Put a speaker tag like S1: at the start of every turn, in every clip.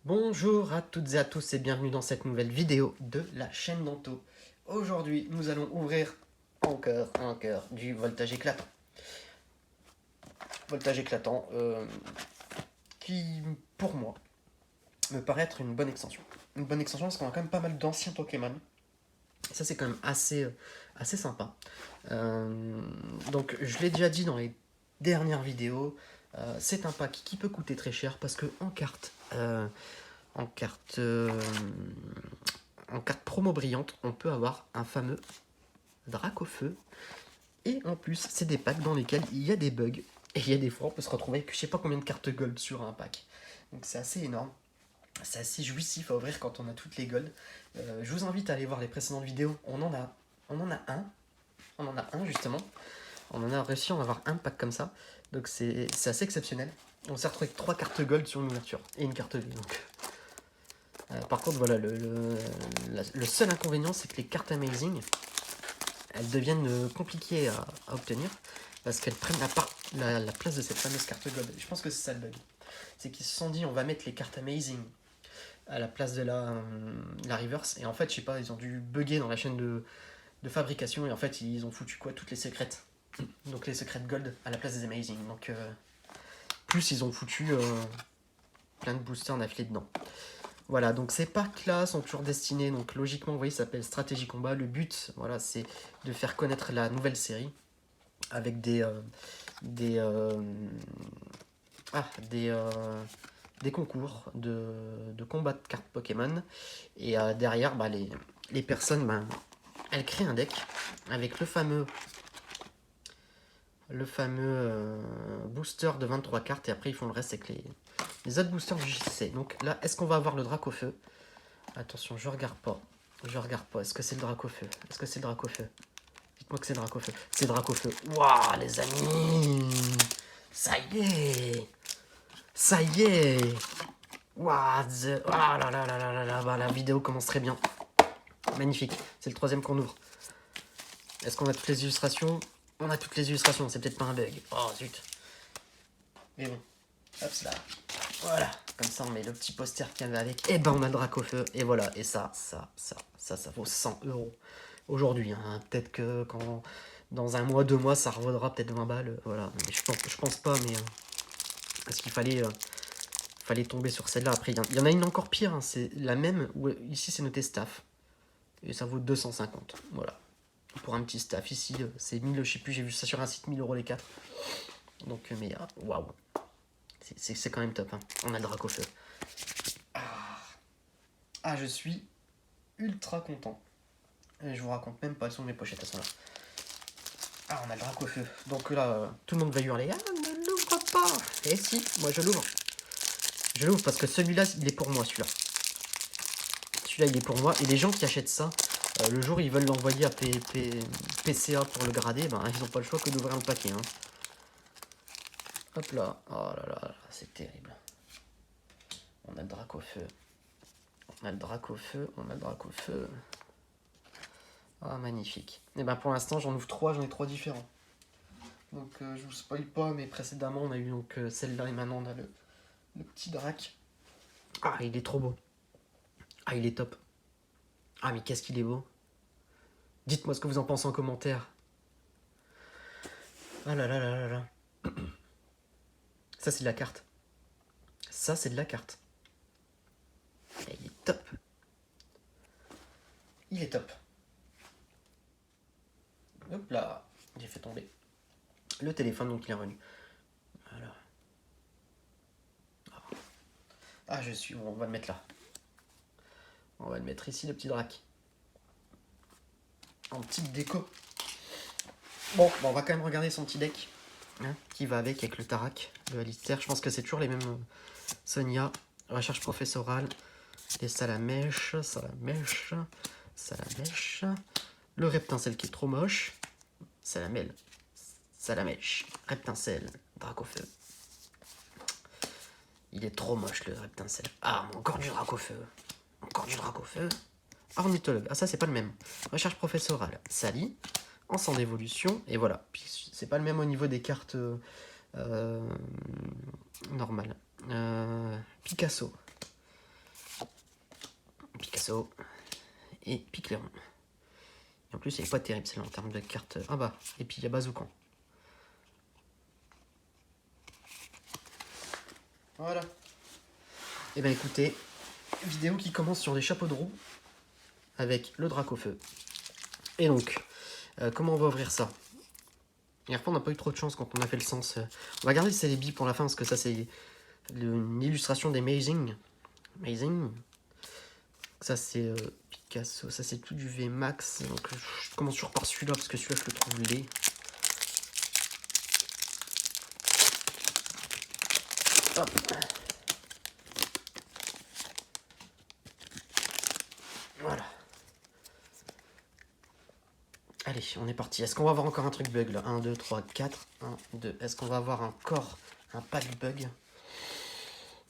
S1: Bonjour à toutes et à tous et bienvenue dans cette nouvelle vidéo de la chaîne Danto. Aujourd'hui, nous allons ouvrir encore du voltage éclatant. Voltage éclatant qui, pour moi, me paraît être une bonne extension. Une bonne extension parce qu'on a quand même pas mal d'anciens Pokémon. Et ça, c'est quand même assez sympa. Donc, je l'ai déjà dit dans les dernières vidéos, c'est un pack qui peut coûter très cher parce que en carte promo brillante, on peut avoir un fameux Dracofeu. Et en plus, c'est des packs dans lesquels il y a des bugs. Et il y a des fois, on peut se retrouver avec je sais pas combien de cartes gold sur un pack. Donc c'est assez énorme. C'est assez jouissif à ouvrir quand on a toutes les golds. Je vous invite à aller voir les précédentes vidéos. On en a un justement. On en a réussi à en avoir un pack comme ça. Donc c'est assez exceptionnel. On s'est retrouvé avec 3 cartes gold sur une ouverture. Et une carte V. Donc par contre, voilà, le seul inconvénient, c'est que les cartes Amazing, elles deviennent compliquées à obtenir, parce qu'elles prennent la place de cette fameuse carte Gold. Je pense que c'est ça le bug. C'est qu'ils se sont dit, on va mettre les cartes Amazing à la place de la Reverse, et en fait, je sais pas, ils ont dû bugger dans la chaîne de fabrication, et en fait, ils ont foutu quoi, toutes les secrètes. Donc les secrètes Gold à la place des Amazing. Donc, plus ils ont foutu plein de boosters d'affilée dedans. Voilà, donc ces packs-là sont toujours destinés, donc logiquement, vous voyez, ça s'appelle Stratégie Combat. Le but, voilà, c'est de faire connaître la nouvelle série avec des concours de combat de cartes Pokémon. Et derrière, bah, les personnes, bah, elles créent un deck avec le fameux booster de 23 cartes, et après ils font le reste avec les autres boosters du JCC. Donc là, est-ce qu'on va avoir le Dracofeu? Attention, je regarde pas. Est-ce que c'est le Dracofeu? Est-ce que c'est le Dracofeu? Dites-moi que c'est le Dracofeu. C'est Dracofeu. Waouh, les amis! Ça y est! Ça y est! Waouh! Ah là là là là là là! Bah, la vidéo commence très bien. Magnifique. C'est le troisième qu'on ouvre. Est-ce qu'on a toutes les illustrations? On a toutes les illustrations. C'est peut-être pas un bug. Oh zut. Mais bon. Hop là. Voilà. Comme ça, on met le petit poster qu'il y avait avec. Et ben, on a le Dracofeu. Et voilà. Et ça vaut 100 € aujourd'hui. Hein. Peut-être que dans un mois, 2 mois, ça revaudra peut-être 20 balles. Voilà. Mais je pense pas, mais parce qu'il fallait tomber sur celle-là. Après, il y en a une encore pire. Hein. C'est la même. Où, ici, c'est noté staff. Et ça vaut 250. Voilà. Pour un petit staff. Ici, c'est 1000. Je sais plus, j'ai vu ça sur un site, 1000 € les 4. Donc, mais waouh. C'est quand même top. Hein. On a le Dracofeu. Ah, je suis ultra content. Et je vous raconte même pas, elles sont mes pochettes, elles sont là. Ah, on a le Dracofeu. Donc là, tout le monde va hurler. Ah, ne l'ouvre pas. Et si, moi je l'ouvre. Je l'ouvre parce que celui-là, il est pour moi, celui-là. Celui-là, il est pour moi. Et les gens qui achètent ça, le jour où ils veulent l'envoyer à PCA pour le grader, ben, ils n'ont pas le choix que d'ouvrir le paquet. Hein. Hop là. Oh là là, c'est terrible. On a le Dracofeu. On a le Dracofeu. On a le Dracofeu. Ah, magnifique. Et ben pour l'instant, j'en ouvre 3, j'en ai 3 différents. Donc je vous spoil pas, mais précédemment, on a eu donc celle-là, et maintenant on a le petit Drac. Ah, il est trop beau. Ah, il est top. Ah, mais qu'est-ce qu'il est beau. Dites-moi ce que vous en pensez en commentaire. Ah là là là là là. Ça, c'est de la carte. Ça, c'est de la carte. Et il est top. Il est top. Hop là. J'ai fait tomber le téléphone, donc il est revenu. Voilà. Ah, je suis... Bon, on va le mettre là. On va le mettre ici, le petit Drac. En petite déco. Bon, on va quand même regarder son petit deck. Hein, qui va avec le Tarak, le Alistair. Je pense que c'est toujours les mêmes. Sonia, recherche professorale, les Salamèche, le Reptincelle qui est trop moche, Salamèche, Reptincelle, Dracofeu. Il est trop moche le Reptincelle. Ah, encore du Dracofeu. Ornithologue, ah ça c'est pas le même. Recherche professorale, Sally, ensemble d'évolution, et voilà. Puis c'est pas le même au niveau des cartes normales. Picasso. Picasso et Picléron. Et en plus, elle est pas terrible celle-là en termes de cartes. Ah bah, et puis il y a Bazoukan. Voilà. Et ben écoutez, vidéo qui commence sur des chapeaux de roue avec le Dracofeu. Et donc, comment on va ouvrir ça? Et après, on n'a pas eu trop de chance quand on a fait le sens. On va garder ces billes pour la fin parce que ça, c'est une illustration d'Amazing. Amazing. Ça, c'est Picasso. Ça, c'est tout du VMAX. Donc, je commence toujours par celui-là parce que celui-là, je le trouve laid. Hop. Voilà. Allez, on est parti. Est-ce qu'on va avoir encore un truc bug là? 1, 2, 3, 4. 1, 2. Est-ce qu'on va avoir encore un pack bug?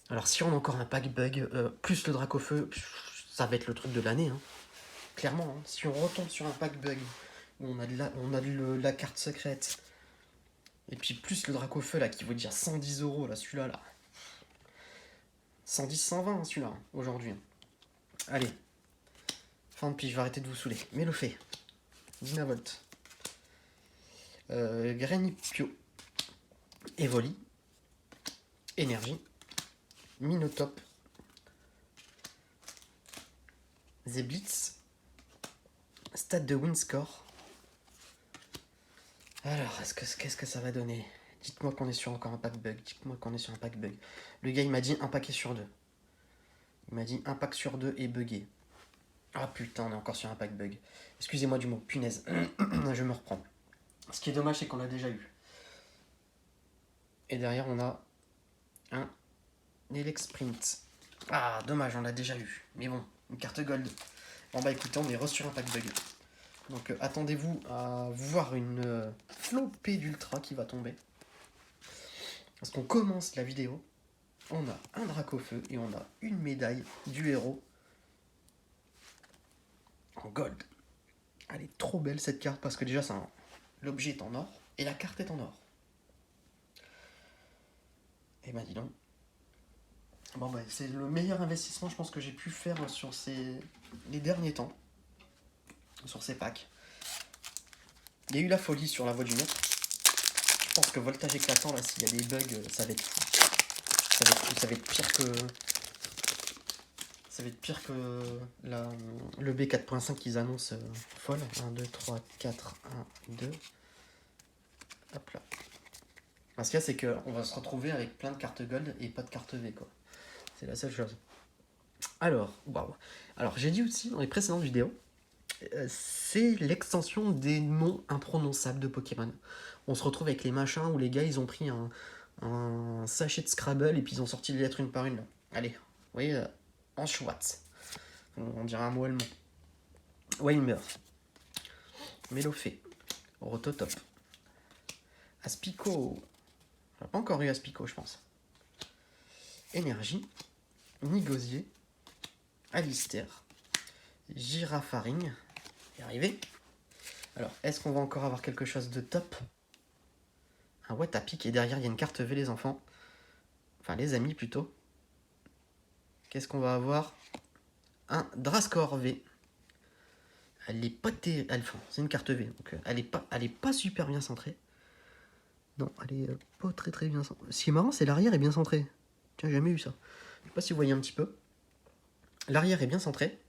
S1: Alors, si on a encore un pack bug, plus le Dracofeu, ça va être le truc de l'année. Hein. Clairement, hein. Si on retombe sur un pack bug où on a de la carte secrète, et puis plus le Dracofeu là qui veut dire 110 € là, celui-là là. 110, 120 hein, celui-là, hein, aujourd'hui. Allez. Fin de pige, je vais arrêter de vous saouler. Mélofée. Dynavolt. Granipio. Evoli. Énergie. Minotop. Zeblitz. Stade de Winscore. Alors, qu'est-ce que ça va donner? Dites-moi qu'on est sur encore un pack bug. Dites-moi qu'on est sur un pack bug. Le gars, il m'a dit un paquet sur 2. Il m'a dit un pack sur 2 et buggé. Ah putain, on est encore sur un pack bug. Excusez-moi du mot, punaise. Je me reprends. Ce qui est dommage, c'est qu'on l'a déjà eu. Et derrière, on a un Elex Sprint. Ah, dommage, on l'a déjà eu. Mais bon, une carte gold. Bon bah écoutez, on est re sur un pack bug. Donc attendez-vous à voir une flopée d'ultra qui va tomber. Parce qu'on commence la vidéo, on a un Dracofeu et on a une médaille du héros en gold. Elle est trop belle cette carte parce que déjà l'objet est en or et la carte est en or. Et ben dis donc. Bon bah c'est le meilleur investissement je pense que j'ai pu faire sur les derniers temps. Sur ces packs. Il y a eu la folie sur la voie du maître. Je pense que voltage éclatant là, s'il y a des bugs, ça va être fou. Ça va être pire que. Ça va être pire que le B4.5 qu'ils annoncent folle. 1, 2, 3, 4, 1, 2. Hop là. Ce qu'il y a, c'est qu'on va se retrouver avec plein de cartes gold et pas de carte V, quoi. C'est la seule chose. Alors, waouh. Alors, j'ai dit aussi dans les précédentes vidéos, c'est l'extension des noms imprononçables de Pokémon. On se retrouve avec les machins où les gars, ils ont pris un sachet de Scrabble et puis ils ont sorti les lettres une par une. Là. Allez, vous voyez, en Schwartz. On dirait un mot allemand. Weimer. Mélofée. Rototop. Aspico. On n'a pas encore eu Aspico, je pense. Énergie. Nigosier. Alistair. Girafaring. Y arrivé. Alors, est-ce qu'on va encore avoir quelque chose de top? Un Watapic et derrière il y a une carte V les enfants. Enfin les amis plutôt. Qu'est-ce qu'on va avoir? Un Drascore V. Elle est pas enfin, c'est une carte V, donc elle est pas super bien centrée. Non, elle est pas très bien centrée. Ce qui est marrant, c'est l'arrière est bien centré. Tiens, j'ai jamais eu ça. Je sais pas si vous voyez un petit peu. L'arrière est bien centré.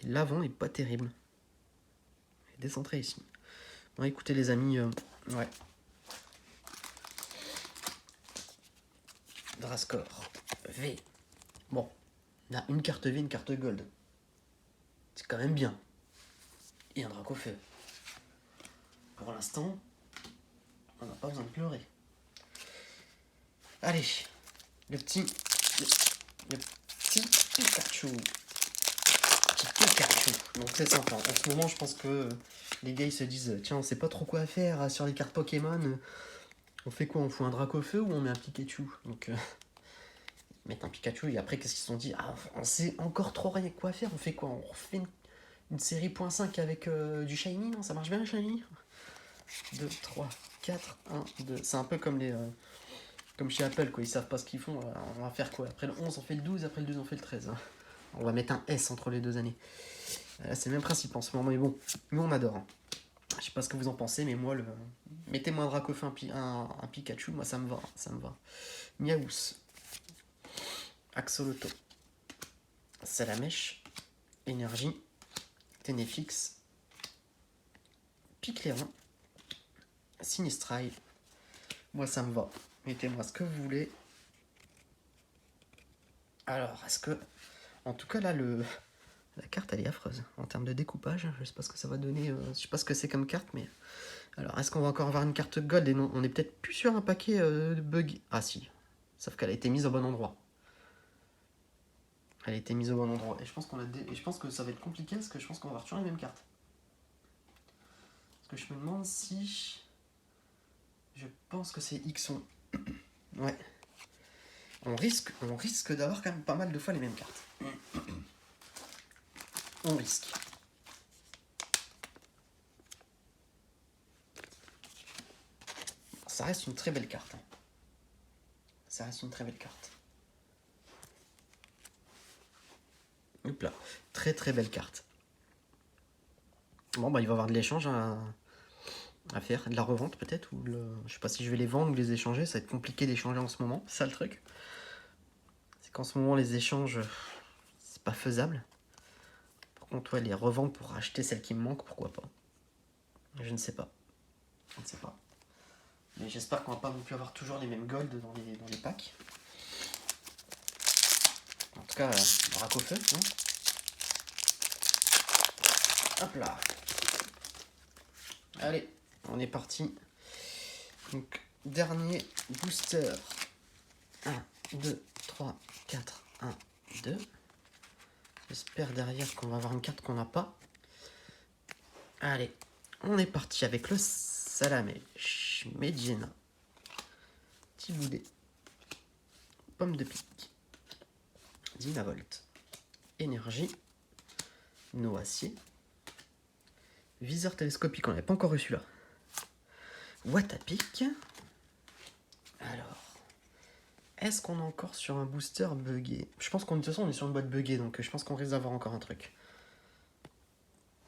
S1: Et l'avant est pas terrible. Elle est décentrée ici. Bon, écoutez les amis, ouais. Drascore V. Bon, on a une carte V, une carte gold. C'est quand même bien. Et un Dracofeu. Pour l'instant, on n'a pas besoin de pleurer. Allez, le petit Pikachu. Petit Pikachu. Donc c'est sympa. En ce moment, je pense que les gars ils se disent tiens, on sait pas trop quoi faire sur les cartes Pokémon. On fait quoi? On fout un Dracofeu ou on met un Pikachu? Donc ils mettent un Pikachu et après qu'est-ce qu'ils se sont dit? Ah, on sait encore trop rien quoi faire. On fait quoi? On refait une série .5 avec du Shiny, non? Ça marche bien le Shiny? 2, 3, 4, 1, 2. C'est un peu comme comme chez Apple, quoi. Ils savent pas ce qu'ils font. On va faire quoi? Après le 11, on fait le 12, après le 12, on fait le 13. Hein. On va mettre un S entre les 2 années. Là, c'est le même principe en ce moment, mais bon, nous on adore. Hein. Je sais pas ce que vous en pensez, mais moi, mettez-moi un Dracofeu, un Pikachu, moi ça me va, ça me va. Miaous, Axoloto, Salamèche, Énergie, Ténéfix, Picléron, Sinistrail. Moi ça me va. Mettez-moi ce que vous voulez. Alors, est-ce que... En tout cas, là, la carte, elle est affreuse. En termes de découpage, je sais pas ce que ça va donner. Je sais pas ce que c'est comme carte, mais... Alors, est-ce qu'on va encore avoir une carte gold? Et non, on est peut-être plus sur un paquet de bugs. Ah si. Sauf qu'elle a été mise au bon endroit. Elle a été mise au bon endroit. Et je pense, et je pense que ça va être compliqué, parce que je pense qu'on va avoir toujours les mêmes cartes. Parce que je me demande si... Je pense que c'est Xon. Ouais. On risque d'avoir quand même pas mal de fois les mêmes cartes. On risque. Ça reste une très belle carte. Ça reste une très belle carte. Hop là. Très très belle carte. Bon bah il va y avoir de l'échange à faire. De la revente peut-être. Je sais pas si je vais les vendre ou les échanger. Ça va être compliqué d'échanger en ce moment. C'est ça le truc. C'est qu'en ce moment les échanges, c'est pas faisable. Par contre ouais, les revendre pour acheter celles qui me manquent, pourquoi pas. Je ne sais pas. Je ne sais pas. Mais j'espère qu'on va pas non plus avoir toujours les mêmes gold dans les packs. En tout cas, Dracofeu. Hein. Hop là. Allez, on est parti. Donc, dernier booster. 1, 2, 3, 4, 1, 2. J'espère derrière qu'on va avoir une carte qu'on n'a pas. Allez, on est parti avec le Salamèche, Medjena, Tiboudet, Pomme de pique, Dynavolt, Énergie, Noacier, Viseur télescopique, on n'avait pas encore reçu là. Watapic. Alors, est-ce qu'on est encore sur un booster buggé? Je pense qu'en de toute façon on est sur une boîte buggée, donc je pense qu'on risque d'avoir encore un truc.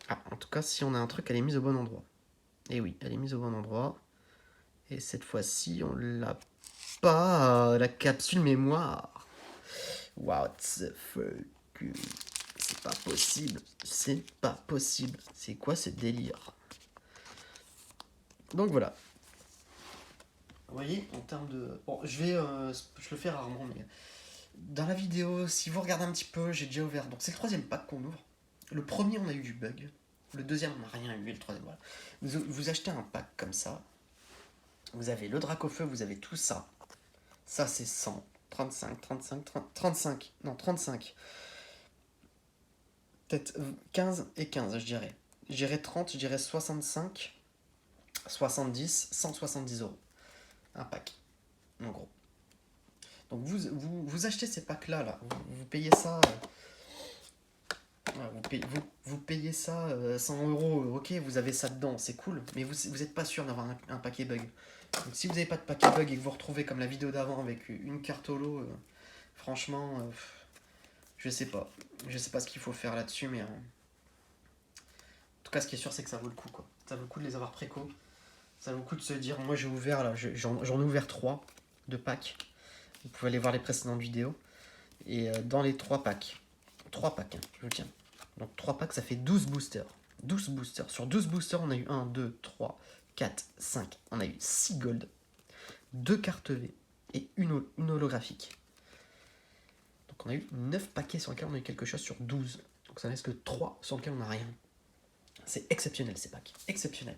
S1: Ah, en tout cas, si on a un truc, elle est mise au bon endroit. Et oui, elle est mise au bon endroit. Et cette fois-ci, on l'a pas. La capsule mémoire. What the fuck? C'est pas possible. C'est pas possible. C'est quoi ce délire? Donc voilà. Vous voyez, en termes de... Bon, je le fais rarement, mais... Dans la vidéo, si vous regardez un petit peu, j'ai déjà ouvert. Donc c'est le 3e pack qu'on ouvre. Le premier, on a eu du bug. Le 2e, on n'a rien eu. Et le 3e, voilà. Vous achetez un pack comme ça. Vous avez le Dracofeu, vous avez tout ça. Ça, c'est 100, 35, 35, 30, 35. Non, 35. Peut-être 15 et 15, je dirais. Je dirais 30, je dirais 65, 70, 170 euros. Un pack, en gros. Donc vous achetez ces packs-là, là. Vous payez ça... vous payez ça 100 euros, ok, vous avez ça dedans, c'est cool, mais vous n'êtes pas sûr d'avoir un paquet bug. Donc si vous n'avez pas de paquet bug et que vous retrouvez comme la vidéo d'avant avec une carte holo, franchement, je sais pas. Je sais pas ce qu'il faut faire là-dessus, mais en tout cas, ce qui est sûr, c'est que ça vaut le coup, quoi. Ça vaut le coup de les avoir préco. Ça vaut le coup de se dire, moi j'ai ouvert, là, j'en ai ouvert 3 de packs. Vous pouvez aller voir les précédentes vidéos. Et dans les 3 packs, 3 packs, hein, je vous tiens. Donc 3 packs, ça fait 12 boosters. 12 boosters. Sur 12 boosters, on a eu 1, 2, 3, 4, 5. On a eu 6 gold, 2 cartes V et une holographique. Donc on a eu 9 paquets sur lesquels on a eu quelque chose sur 12. Donc ça ne laisse que 3 sur lesquels on n'a rien. C'est exceptionnel ces packs. Exceptionnel.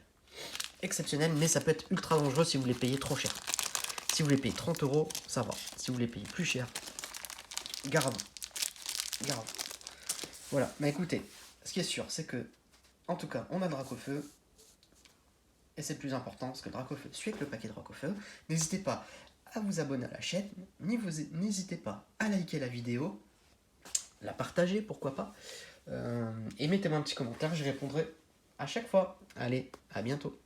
S1: Exceptionnel, mais ça peut être ultra dangereux si vous les payez trop cher. Si vous les payez 30 euros, ça va. Si vous les payez plus cher, garde. Voilà, mais écoutez, ce qui est sûr, c'est que, en tout cas, on a Dracofeu, et c'est le plus important, parce que Dracofeu suit avec le paquet Dracofeu. N'hésitez pas à vous abonner à la chaîne, n'hésitez pas à liker la vidéo, la partager, pourquoi pas, et mettez-moi un petit commentaire, je répondrai à chaque fois. Allez, à bientôt.